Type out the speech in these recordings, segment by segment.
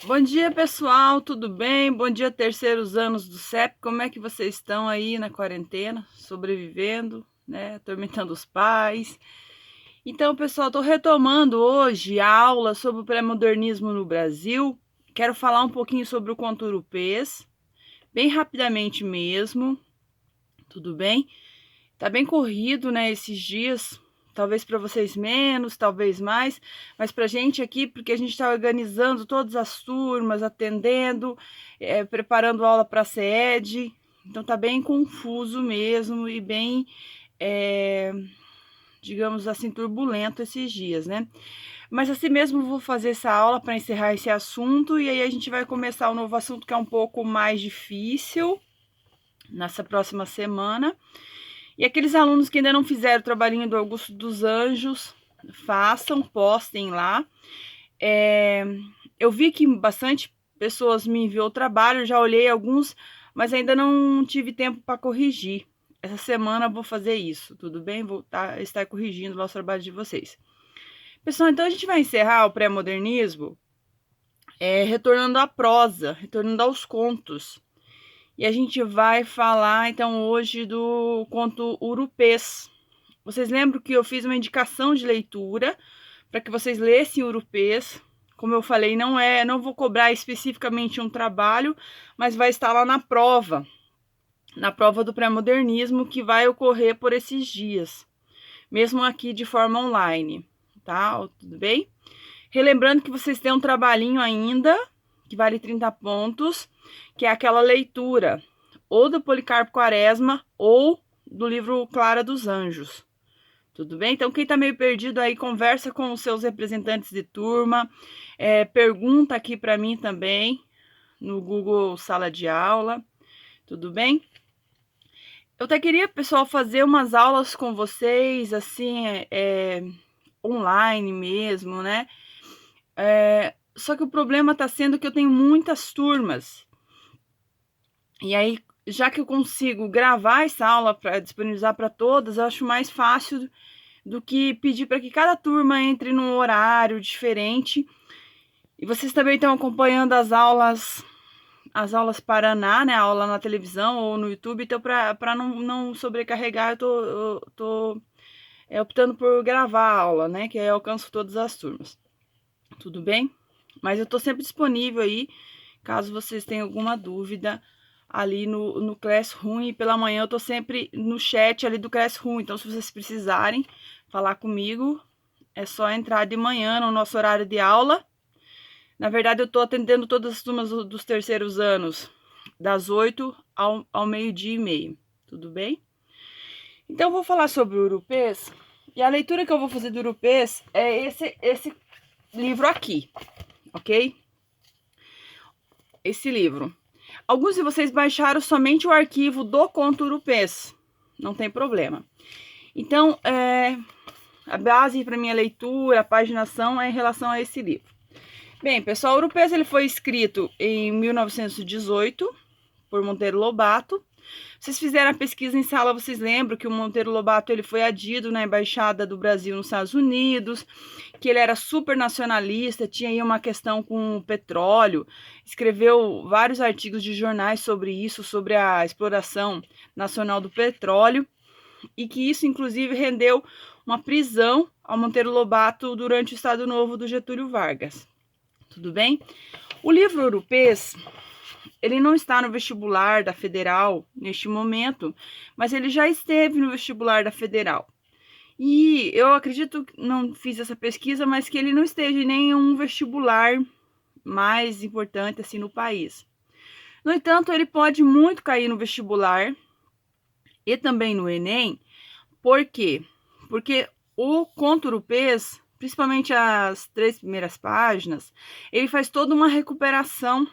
Bom dia, pessoal, tudo bem? Bom dia, terceiros anos do CEP. Como é que vocês estão aí na quarentena, sobrevivendo, né? Atormentando os pais. Então, pessoal, estou retomando hoje a aula sobre o pré-modernismo no Brasil. Quero falar um pouquinho sobre o conto europeu, bem rapidamente mesmo, tudo bem? Tá bem corrido, né, esses dias. Talvez para vocês menos, talvez mais, mas para a gente aqui, porque a gente está organizando todas as turmas, atendendo, preparando aula para a SED, então tá bem confuso mesmo e bem, é, digamos assim, turbulento esses dias, né? Mas assim mesmo vou fazer essa aula para encerrar esse assunto e aí a gente vai começar um novo assunto que é um pouco mais difícil nessa próxima semana. E aqueles alunos que ainda não fizeram o trabalhinho do Augusto dos Anjos, façam, postem lá. Eu vi que bastante pessoas me enviou o trabalho, já olhei alguns, mas ainda não tive tempo para corrigir. Essa semana eu vou fazer isso, tudo bem? Vou estar corrigindo lá os trabalhos de vocês. Pessoal, então a gente vai encerrar o pré-modernismo retornando à prosa, retornando aos contos. E a gente vai falar então hoje do conto Urupês. Vocês lembram que eu fiz uma indicação de leitura para que vocês lessem Urupês. Como eu falei, não vou cobrar especificamente um trabalho, mas vai estar lá na prova do pré-modernismo que vai ocorrer por esses dias, mesmo aqui de forma online, tá? Tudo bem? Relembrando que vocês têm um trabalhinho ainda, que vale 30 pontos, que é aquela leitura ou do Policarpo Quaresma ou do livro Clara dos Anjos. Tudo bem? Então, quem está meio perdido aí, conversa com os seus representantes de turma, pergunta aqui para mim também, no Google Sala de Aula, tudo bem? Eu até queria, pessoal, fazer umas aulas com vocês, assim, online mesmo, né? Só que o problema está sendo que eu tenho muitas turmas. E aí, já que eu consigo gravar essa aula para disponibilizar para todas, eu acho mais fácil do que pedir para que cada turma entre num horário diferente. E vocês também estão acompanhando as aulas Paraná, né? A aula na televisão ou no YouTube. Então, para não sobrecarregar, eu tô optando por gravar a aula, né? Que aí eu alcanço todas as turmas. Tudo bem? Mas eu estou sempre disponível aí, caso vocês tenham alguma dúvida ali no Classroom. E pela manhã eu tô sempre no chat ali do Classroom. Então, se vocês precisarem falar comigo, é só entrar de manhã no nosso horário de aula. Na verdade, eu tô atendendo todas as turmas dos terceiros anos, das 8 ao meio-dia e meio. Tudo bem? Então, eu vou falar sobre o Urupês. E a leitura que eu vou fazer do Urupês é esse livro aqui, ok? Esse livro. Alguns de vocês baixaram somente o arquivo do conto Urupês. Não tem problema. Então, a base para minha leitura, a paginação é em relação a esse livro. Bem, pessoal, o Urupês ele foi escrito em 1918 por Monteiro Lobato. Vocês fizeram a pesquisa em sala, vocês lembram que o Monteiro Lobato ele foi adido na Embaixada do Brasil nos Estados Unidos, que ele era super nacionalista, tinha aí uma questão com o petróleo, escreveu vários artigos de jornais sobre isso, sobre a exploração nacional do petróleo, e que isso inclusive rendeu uma prisão ao Monteiro Lobato durante o Estado Novo do Getúlio Vargas. Tudo bem? O livro Urupês, ele não está no vestibular da Federal neste momento, mas ele já esteve no vestibular da Federal. E eu acredito, não fiz essa pesquisa, mas que ele não esteja em nenhum vestibular mais importante assim no país. No entanto, ele pode muito cair no vestibular e também no Enem. Por quê? Porque o conto Urupês, principalmente as 3 primeiras páginas, ele faz toda uma recuperação,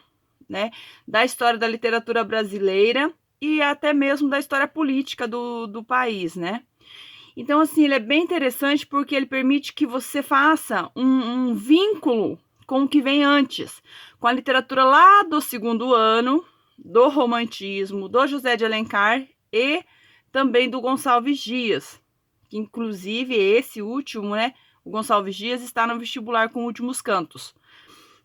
né, da história da literatura brasileira e até mesmo da história política do país, né? Então, assim, ele é bem interessante porque ele permite que você faça um vínculo com o que vem antes, com a literatura lá do segundo ano, do romantismo, do José de Alencar e também do Gonçalves Dias, que inclusive esse último, né, o Gonçalves Dias está no vestibular com Últimos Cantos.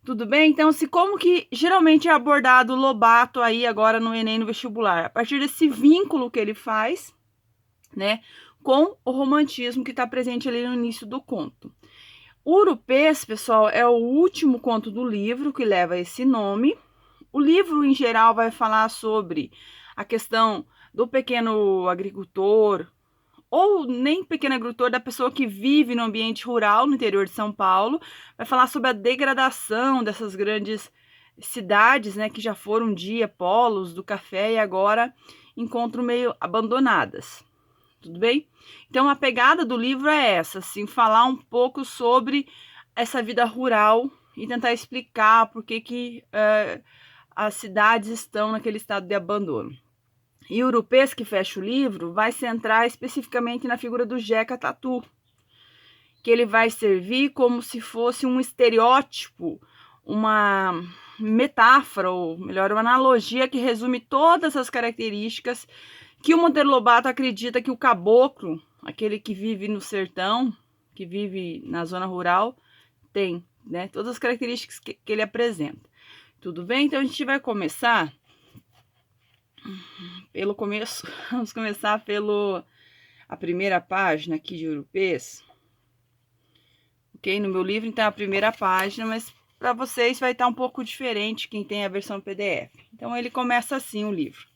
Tudo bem? Então, como que geralmente é abordado o Lobato aí agora no Enem, no vestibular? A partir desse vínculo que ele faz, né, com o romantismo que está presente ali no início do conto. O Urupês, pessoal, é o último conto do livro que leva esse nome. O livro, em geral, vai falar sobre a questão do pequeno agricultor, ou nem pequeno agricultor, da pessoa que vive no ambiente rural no interior de São Paulo. Vai falar sobre a degradação dessas grandes cidades, né, que já foram um dia polos do café e agora encontram meio abandonadas. Tudo bem? Então, a pegada do livro é essa, assim, falar um pouco sobre essa vida rural e tentar explicar por que as cidades estão naquele estado de abandono. E o Urupês, que fecha o livro, vai centrar especificamente na figura do Jeca Tatu, que ele vai servir como se fosse um estereótipo, uma metáfora, ou melhor, uma analogia que resume todas as características que o Monteiro Lobato acredita que o caboclo, aquele que vive no sertão, que vive na zona rural, tem, né? Todas as características que ele apresenta. Tudo bem? Então a gente vai começar pelo começo. Vamos começar a primeira página aqui de Urupês. Ok? No meu livro, então, é a primeira página, mas para vocês vai estar um pouco diferente quem tem a versão PDF. Então ele começa assim o livro.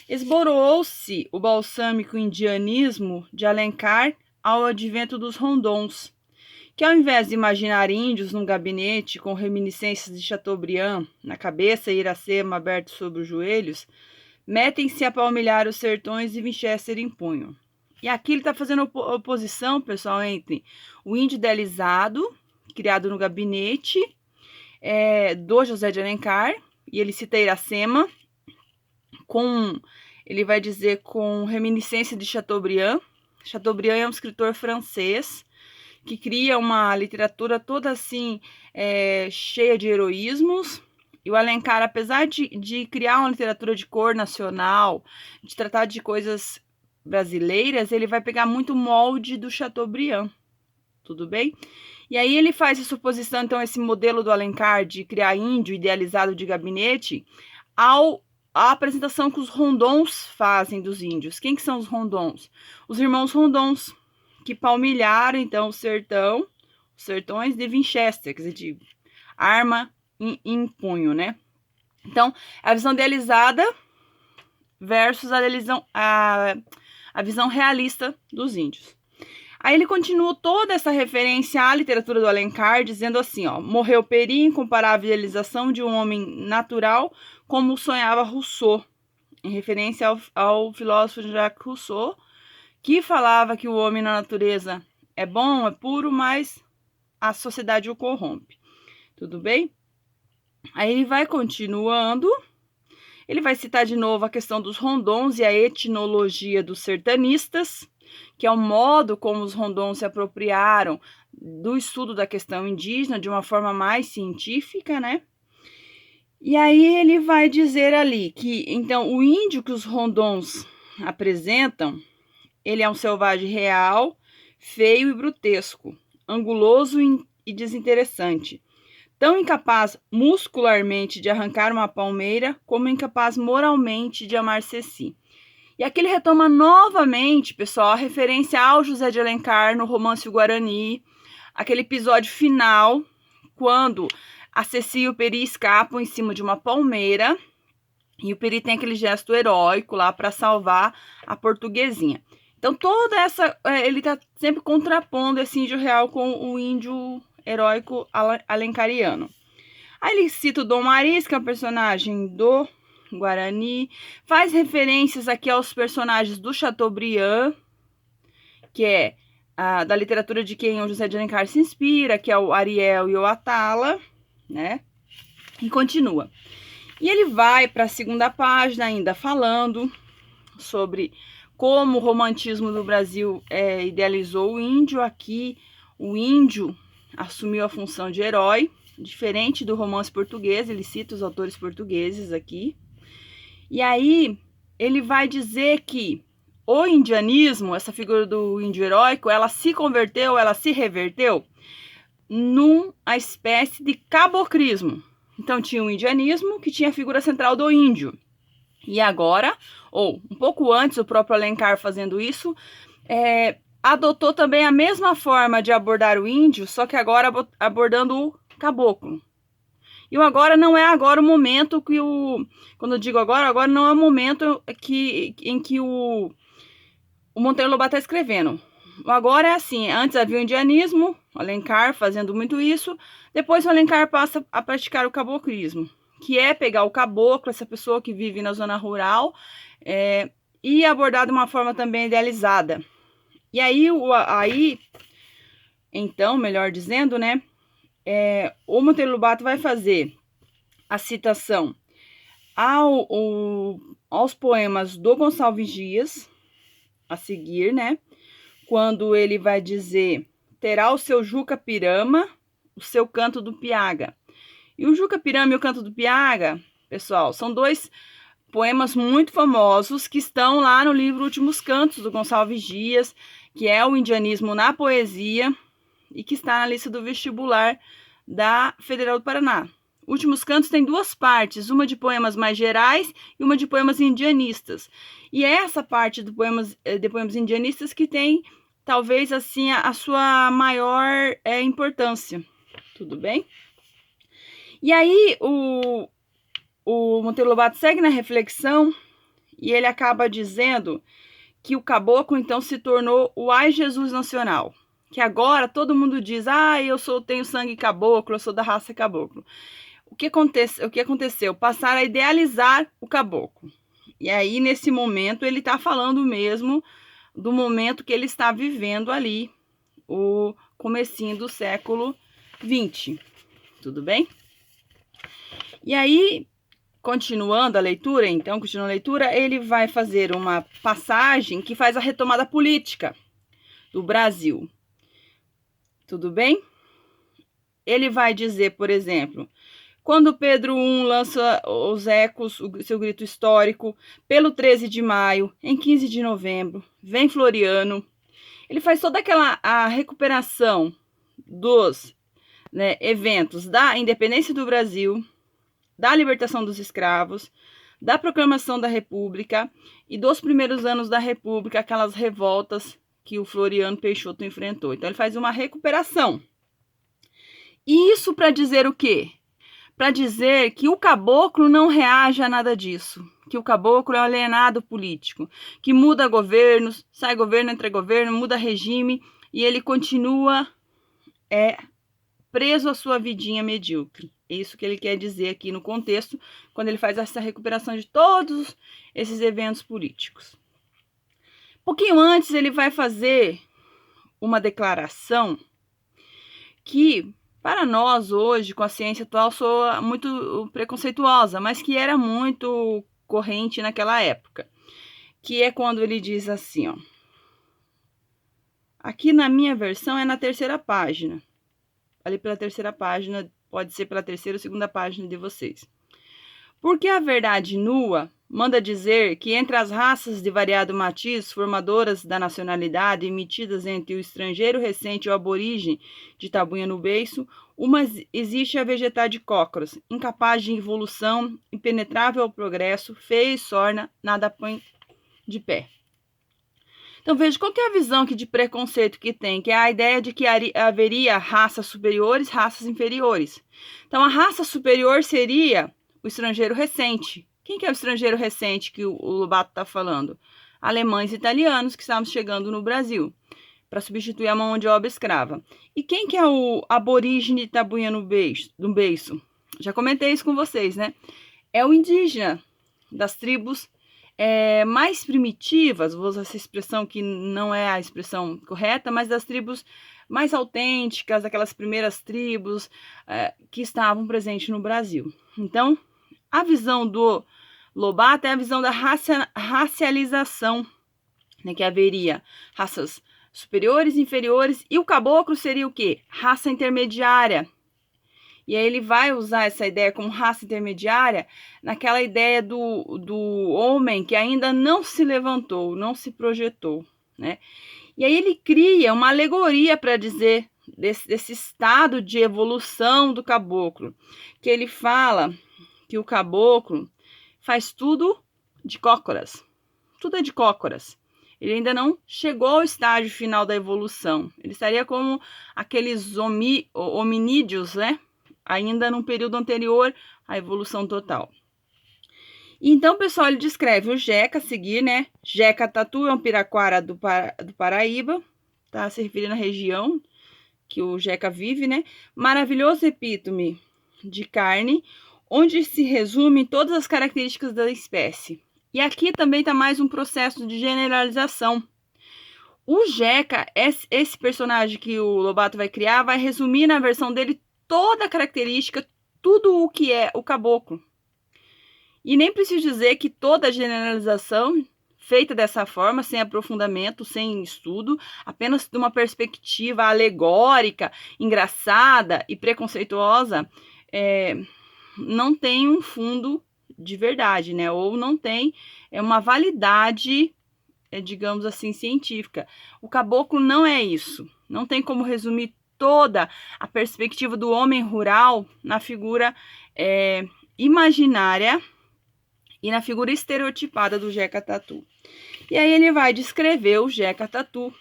Esboroou-se o balsâmico indianismo de Alencar ao advento dos Rondons, que ao invés de imaginar índios num gabinete com reminiscências de Chateaubriand na cabeça e Iracema aberto sobre os joelhos, metem-se a palmilhar os sertões de Winchester em punho. E aqui ele está fazendo oposição, pessoal, entre o índio idealizado, criado no gabinete, do José de Alencar, e ele cita Iracema, ele vai dizer com reminiscência de Chateaubriand. Chateaubriand é um escritor francês que cria uma literatura toda assim, cheia de heroísmos. E o Alencar, apesar de criar uma literatura de cor nacional, de tratar de coisas brasileiras, ele vai pegar muito molde do Chateaubriand. Tudo bem? E aí ele faz essa oposição, então, esse modelo do Alencar de criar índio idealizado de gabinete a apresentação que os Rondons fazem dos índios. Quem que são os Rondons? Os irmãos Rondons, que palmilharam, então, os sertões de Winchester, quer dizer, de arma em punho, né? Então, a visão idealizada versus a visão realista dos índios. Aí ele continua toda essa referência à literatura do Alencar, dizendo assim, ó, morreu Peri em comparável idealização de um homem natural, como sonhava Rousseau, em referência ao filósofo Jacques Rousseau, que falava que o homem na natureza é bom, é puro, mas a sociedade o corrompe. Tudo bem? Aí ele vai continuando, ele vai citar de novo a questão dos Rondons e a etnologia dos sertanistas, que é o modo como os Rondons se apropriaram do estudo da questão indígena de uma forma mais científica, né? E aí ele vai dizer ali que, então, o índio que os Rondons apresentam, ele é um selvagem real, feio e brutesco, anguloso e desinteressante, tão incapaz muscularmente de arrancar uma palmeira, como incapaz moralmente de amar Ceci. E aqui ele retoma novamente, pessoal, a referência ao José de Alencar no romance O Guarani, aquele episódio final, quando a Ceci e o Peri escapam em cima de uma palmeira, e o Peri tem aquele gesto heróico lá para salvar a portuguesinha. Então, toda essa, ele está sempre contrapondo esse índio real com o índio heróico alencariano. Aí ele cita o Dom Maris, que é um personagem do Guarani, faz referências aqui aos personagens do Chateaubriand, que é da literatura de quem o José de Alencar se inspira, que é o Ariel e o Atala, né? E continua. E ele vai para a segunda página ainda falando sobre como o romantismo do Brasil idealizou o índio. Aqui o índio assumiu a função de herói, diferente do romance português, ele cita os autores portugueses aqui. E aí ele vai dizer que o indianismo, essa figura do índio heróico, ela se converteu, ela se reverteu numa espécie de caboclismo. Então tinha o indianismo, que tinha a figura central do índio. E agora, ou um pouco antes, o próprio Alencar fazendo isso, adotou também a mesma forma de abordar o índio, só que agora abordando o caboclo. E o agora não é agora o momento que quando eu digo agora não é o momento em que o Monteiro Lobato está escrevendo. O agora é assim, antes havia o indianismo, o Alencar fazendo muito isso, depois o Alencar passa a praticar o caboclismo, que é pegar o caboclo, essa pessoa que vive na zona rural, e abordar de uma forma também idealizada. E aí, então, melhor dizendo, né, o Monteiro Lobato vai fazer a citação aos poemas do Gonçalves Dias, a seguir, né, quando ele vai dizer: terá o seu Juca Pirama, o seu Canto do Piaga. E o Juca Pirama e o Canto do Piaga, pessoal, são dois poemas muito famosos que estão lá no livro Últimos Cantos, do Gonçalves Dias, que é o indianismo na poesia e que está na lista do vestibular da Federal do Paraná. Últimos Cantos tem duas partes, uma de poemas mais gerais e uma de poemas indianistas. E é essa parte de poemas indianistas que tem, talvez, assim, a sua maior importância. Tudo bem? E aí, o Monteiro Lobato segue na reflexão e ele acaba dizendo que o caboclo, então, se tornou o Ai Jesus Nacional. Que agora todo mundo diz: tenho sangue caboclo, eu sou da raça caboclo. O que aconteceu? Passaram a idealizar o caboclo. E aí, nesse momento, ele está falando mesmo do momento que ele está vivendo ali, o comecinho do século XX. Tudo bem? E aí, continuando a leitura, ele vai fazer uma passagem que faz a retomada política do Brasil. Tudo bem? Ele vai dizer, por exemplo: quando Pedro I lança os ecos, o seu grito histórico, pelo 13 de maio, em 15 de novembro, vem Floriano. Ele faz toda a recuperação dos eventos da independência do Brasil, da libertação dos escravos, da proclamação da República e dos primeiros anos da República, aquelas revoltas que o Floriano Peixoto enfrentou. Então, ele faz uma recuperação. E isso para dizer o quê? Para dizer que o caboclo não reage a nada disso, que o caboclo é um alienado político, que muda governos, sai governo, entra governo, muda regime, e ele continua preso à sua vidinha medíocre. É isso que ele quer dizer aqui no contexto, quando ele faz essa recuperação de todos esses eventos políticos. Pouquinho antes, ele vai fazer uma declaração que, para nós hoje, com a ciência atual, soa muito preconceituosa, mas que era muito corrente naquela época. Que é quando ele diz assim, ó. Aqui na minha versão é na terceira página. Ali pela terceira página, pode ser pela terceira ou segunda página de vocês. Porque a verdade nua manda dizer que entre as raças de variado matiz, formadoras da nacionalidade, emitidas entre o estrangeiro recente e o aborígene de tabuinha no beiço, existe a vegetais cócoras, incapaz de evolução, impenetrável ao progresso, feia e sorna, nada põe de pé. Então, veja, qual que é a visão aqui de preconceito que tem? Que é a ideia de que haveria raças superiores, raças inferiores. Então, a raça superior seria o estrangeiro recente. Quem que é o estrangeiro recente que o Lobato está falando? Alemães e italianos que estavam chegando no Brasil para substituir a mão de obra escrava. E quem que é o aborígene de tabuinha no beiço? Já comentei isso com vocês, né? É o indígena das tribos mais primitivas, vou usar essa expressão que não é a expressão correta, mas das tribos mais autênticas, aquelas primeiras tribos que estavam presentes no Brasil. Então, a visão do Lobato é a visão da racialização, né, que haveria raças superiores, inferiores, e o caboclo seria o quê? Raça intermediária. E aí ele vai usar essa ideia como raça intermediária naquela ideia do homem que ainda não se levantou, não se projetou, né? E aí ele cria uma alegoria para dizer desse estado de evolução do caboclo, que ele fala que o caboclo faz tudo de cócoras, tudo é de cócoras. Ele ainda não chegou ao estágio final da evolução. Ele estaria como aqueles hominídeos, né? Ainda num período anterior à evolução total. Então, pessoal, ele descreve o Jeca a seguir, né? Jeca Tatu é um piraquara do Paraíba, tá? Se referindo à região que o Jeca vive, né? Maravilhoso epítome de carne, onde se resumem todas as características da espécie. E aqui também está mais um processo de generalização. O Jeca, esse personagem que o Lobato vai criar, vai resumir na versão dele toda a característica, tudo o que é o caboclo. E nem preciso dizer que toda a generalização feita dessa forma, sem aprofundamento, sem estudo, apenas de uma perspectiva alegórica, engraçada e preconceituosa, não tem um fundo de verdade, né? Ou não tem uma validade, digamos assim, científica. O caboclo não é isso. Não tem como resumir toda a perspectiva do homem rural na figura imaginária e na figura estereotipada do Jeca Tatu. E aí ele vai descrever o Jeca Tatu,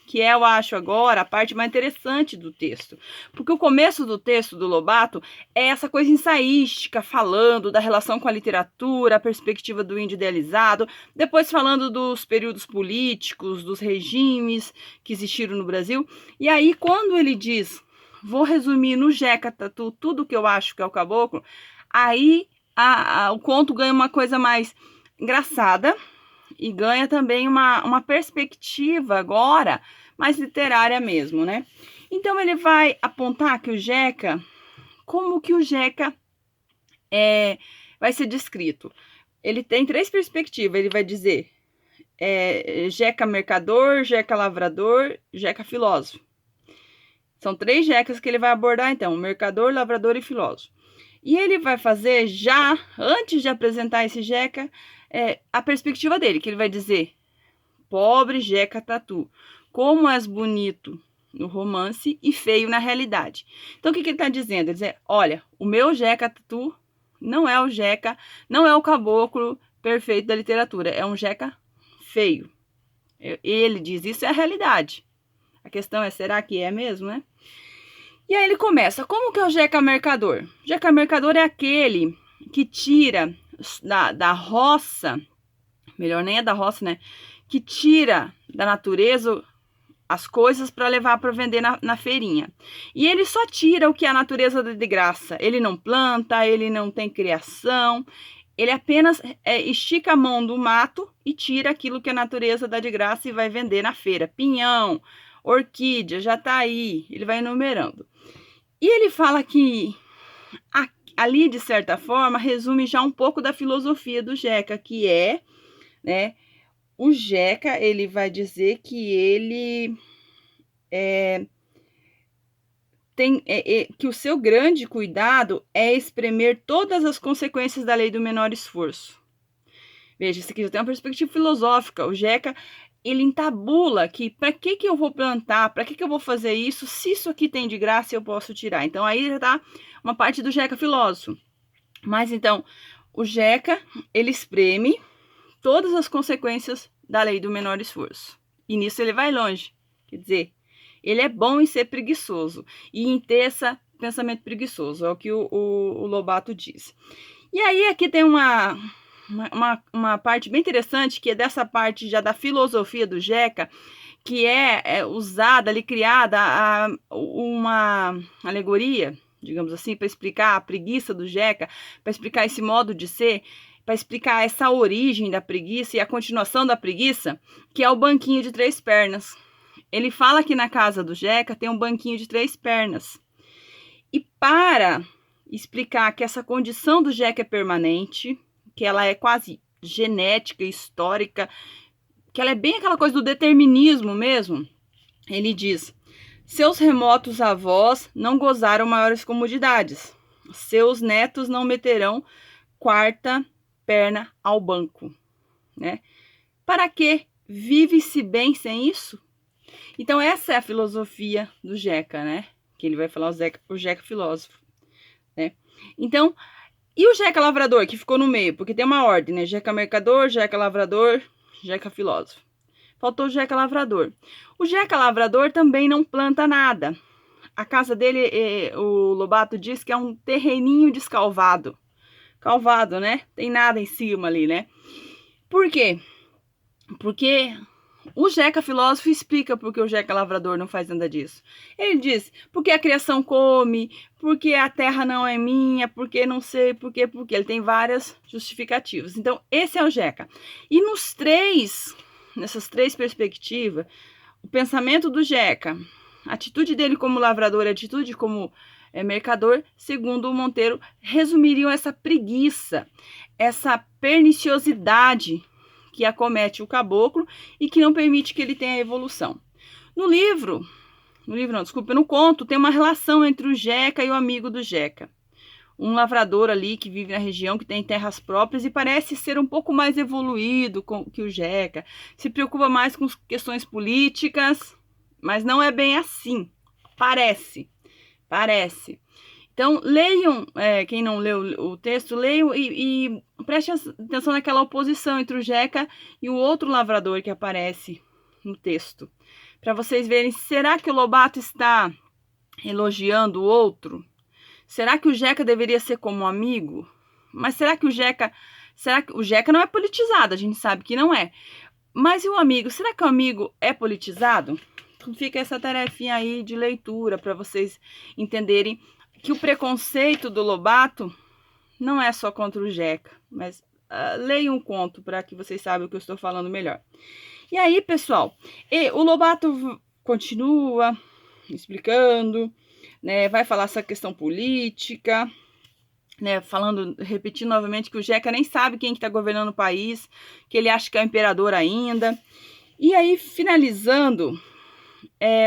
que eu acho agora a parte mais interessante do texto. Porque o começo do texto do Lobato é essa coisa ensaística, falando da relação com a literatura, a perspectiva do índio idealizado, depois falando dos períodos políticos, dos regimes que existiram no Brasil. E aí, quando ele diz, vou resumir no Jeca Tatu tudo que eu acho que é o caboclo, aí o conto ganha uma coisa mais engraçada e ganha também uma perspectiva agora mais literária mesmo, né? Então ele vai apontar que o Jeca, como que o Jeca vai ser descrito. Ele tem 3 perspectivas, ele vai dizer Jeca mercador, Jeca lavrador, Jeca filósofo. São 3 Jecas que ele vai abordar então, mercador, lavrador e filósofo. E ele vai fazer já, antes de apresentar esse Jeca, a perspectiva dele, que ele vai dizer, pobre Jeca Tatu, como és bonito no romance e feio na realidade. Então, o que ele está dizendo? Ele diz, olha, o meu Jeca Tatu não é o Jeca, não é o caboclo perfeito da literatura, é um Jeca feio. Ele diz, isso é a realidade. A questão é, será que é mesmo, né? E aí ele começa, como que é o Jeca mercador? Jeca mercador é aquele que tira da roça, melhor nem é da roça, né? Que tira da natureza as coisas para levar para vender na feirinha. E ele só tira o que a natureza dá de graça. Ele não planta, ele não tem criação, ele apenas estica a mão do mato e tira aquilo que a natureza dá de graça e vai vender na feira. Pinhão, orquídea, jataí, ele vai enumerando. E ele fala que ali, de certa forma, resume já um pouco da filosofia do Jeca, que né, o Jeca, ele vai dizer que ele que o seu grande cuidado é espremer todas as consequências da lei do menor esforço. Veja, isso aqui já tem uma perspectiva filosófica. O Jeca, ele entabula que para que eu vou plantar, para que eu vou fazer isso, se isso aqui tem de graça eu posso tirar. Então aí já tá uma parte do Jeca filósofo. Mas então, o Jeca, ele espreme todas as consequências da lei do menor esforço. E nisso ele vai longe. Quer dizer, ele é bom em ser preguiçoso e em ter esse pensamento preguiçoso, é o que o Lobato diz. E aí aqui tem uma parte bem interessante, que é dessa parte já da filosofia do Jeca, que é usada ali, criada uma alegoria, digamos assim, para explicar a preguiça do Jeca, para explicar esse modo de ser, para explicar essa origem da preguiça e a continuação da preguiça, que é o banquinho de 3 pernas. Ele fala que na casa do Jeca tem um banquinho de 3 pernas. E para explicar que essa condição do Jeca é permanente, que ela é quase genética, histórica, que ela é bem aquela coisa do determinismo mesmo, ele diz, seus remotos avós não gozaram maiores comodidades, seus netos não meterão 4ª perna ao banco, né? Para que vive-se bem sem isso? Então, essa é a filosofia do Jeca, né? Que ele vai falar o Jeca filósofo, né? Então, e o Jeca lavrador, que ficou no meio? Porque tem uma ordem, né? Jeca mercador, Jeca lavrador, Jeca filósofo. Faltou o Jeca lavrador. O Jeca lavrador também não planta nada. A casa dele, o Lobato diz que é um terreninho descalvado. Calvado, né? Tem nada em cima ali, né? Por quê? Porque o Jeca filósofo explica por que o Jeca lavrador não faz nada disso. Ele diz, porque a criação come, porque a terra não é minha, porque não sei, porque ele tem várias justificativas. Então, esse é o Jeca. E nessas três perspectivas, o pensamento do Jeca, a atitude dele como lavrador, a atitude como mercador, segundo o Monteiro, resumiriam essa preguiça, essa perniciosidade que acomete o caboclo e que não permite que ele tenha evolução. No conto, tem uma relação entre o Jeca e o amigo do Jeca. Um lavrador ali que vive na região, que tem terras próprias e parece ser um pouco mais evoluído que o Jeca. Se preocupa mais com questões políticas, mas não é bem assim. Parece. Então, leiam, quem não leu o texto, leiam e preste atenção naquela oposição entre o Jeca e o outro lavrador que aparece no texto. Para vocês verem, será que o Lobato está elogiando o outro? Será que o Jeca deveria ser como um amigo? Mas será que o Jeca não é politizado? A gente sabe que não é. Mas e o amigo? Será que o amigo é politizado? Então fica essa tarefinha aí de leitura para vocês entenderem que o preconceito do Lobato não é só contra o Jeca, mas leiam um conto para que vocês saibam o que eu estou falando melhor. E aí, pessoal, o Lobato continua explicando, né, vai falar essa questão política, né, repetindo novamente que o Jeca nem sabe quem está governando o país, que ele acha que é o imperador ainda. E aí, finalizando,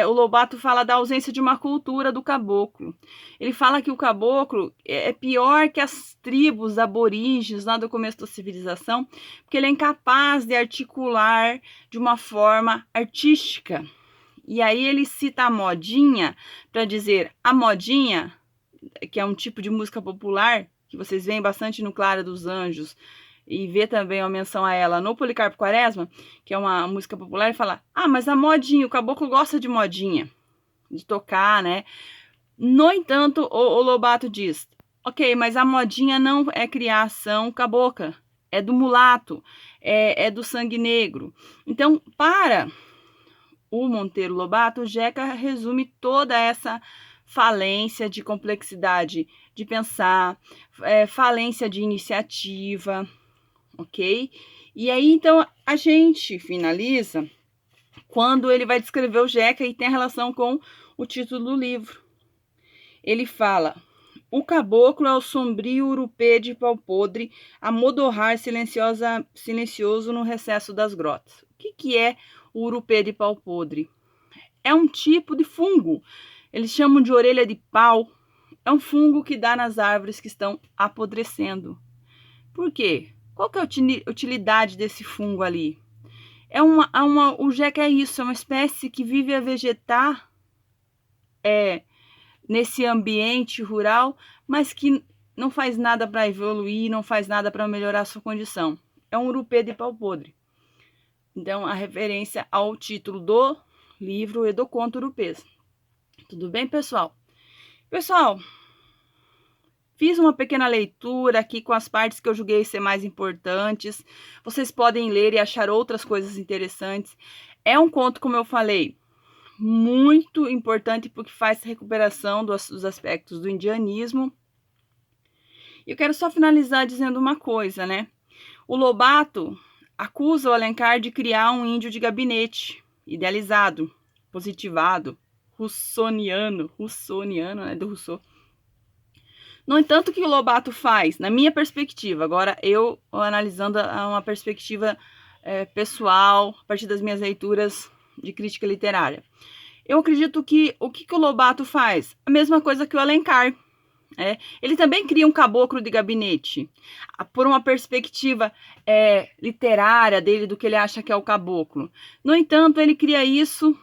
o Lobato fala da ausência de uma cultura do caboclo. Ele fala que o caboclo é pior que as tribos aborígenes lá do começo da civilização, porque ele é incapaz de articular de uma forma artística. E aí ele cita a modinha para dizer a modinha, que é um tipo de música popular, que vocês veem bastante no Clara dos Anjos, e vê também uma menção a ela no Policarpo Quaresma, que é uma música popular, e fala, mas a modinha, o caboclo gosta de modinha, de tocar, né? No entanto, o Lobato diz, ok, mas a modinha não é criação cabocla, é do mulato, é do sangue negro. Então, para o Monteiro Lobato, o Jeca resume toda essa falência de complexidade de pensar, falência de iniciativa, ok? E aí, então, a gente finaliza quando ele vai descrever o Jeca e tem a relação com o título do livro. Ele fala, o caboclo é o sombrio urupê de pau podre a modorrar silencioso no recesso das grotas. O que é o urupê de pau podre? É um tipo de fungo. Eles chamam de orelha de pau. É um fungo que dá nas árvores que estão apodrecendo. Por quê? Qual que é a utilidade desse fungo ali? O Jeca é isso, é uma espécie que vive a vegetar nesse ambiente rural, mas que não faz nada para evoluir, não faz nada para melhorar a sua condição. É um urupê de pau podre. Então, a referência ao título do livro e do conto urupês. Tudo bem, pessoal? Pessoal, fiz uma pequena leitura aqui com as partes que eu julguei ser mais importantes. Vocês podem ler e achar outras coisas interessantes. É um conto, como eu falei, muito importante porque faz recuperação dos aspectos do indianismo. Eu quero só finalizar dizendo uma coisa, né? O Lobato acusa o Alencar de criar um índio de gabinete, idealizado, positivado, russoniano, né, do Rousseau. No entanto, o que o Lobato faz, na minha perspectiva, agora eu analisando uma perspectiva pessoal, a partir das minhas leituras de crítica literária, eu acredito que o que o Lobato faz? A mesma coisa que o Alencar. Ele também cria um caboclo de gabinete, por uma perspectiva literária dele, do que ele acha que é o caboclo. No entanto, ele cria isso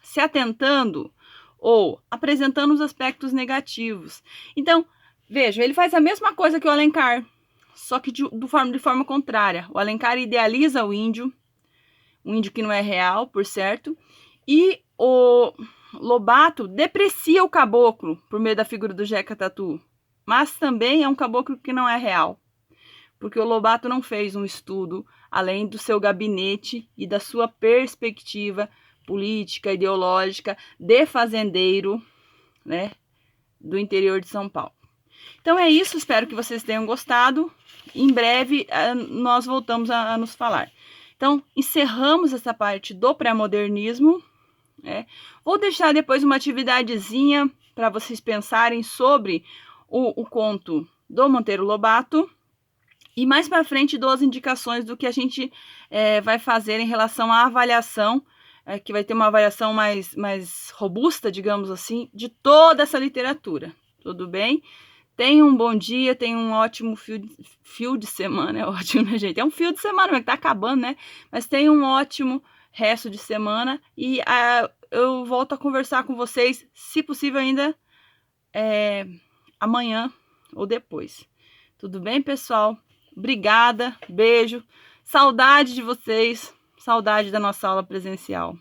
se atentando ou apresentando os aspectos negativos. Então, veja, ele faz a mesma coisa que o Alencar, só que de forma contrária. O Alencar idealiza o índio que não é real, por certo, e o Lobato deprecia o caboclo por meio da figura do Jeca Tatu, mas também é um caboclo que não é real, porque o Lobato não fez um estudo além do seu gabinete e da sua perspectiva política, ideológica, de fazendeiro, né, do interior de São Paulo. Então é isso, espero que vocês tenham gostado. Em breve nós voltamos a nos falar. Então, encerramos essa parte do pré-modernismo. Vou deixar depois uma atividadezinha para vocês pensarem sobre o conto do Monteiro Lobato. E mais para frente dou as indicações do que a gente vai fazer em relação à avaliação, que vai ter uma avaliação mais robusta, digamos assim, de toda essa literatura. Tudo bem? Tenham um bom dia, tenham um ótimo fio de semana, é ótimo, né, gente? É um fio de semana, mas tá acabando, né? Mas tenham um ótimo resto de semana e eu volto a conversar com vocês, se possível ainda amanhã ou depois. Tudo bem, pessoal? Obrigada, beijo, saudade de vocês, saudade da nossa aula presencial.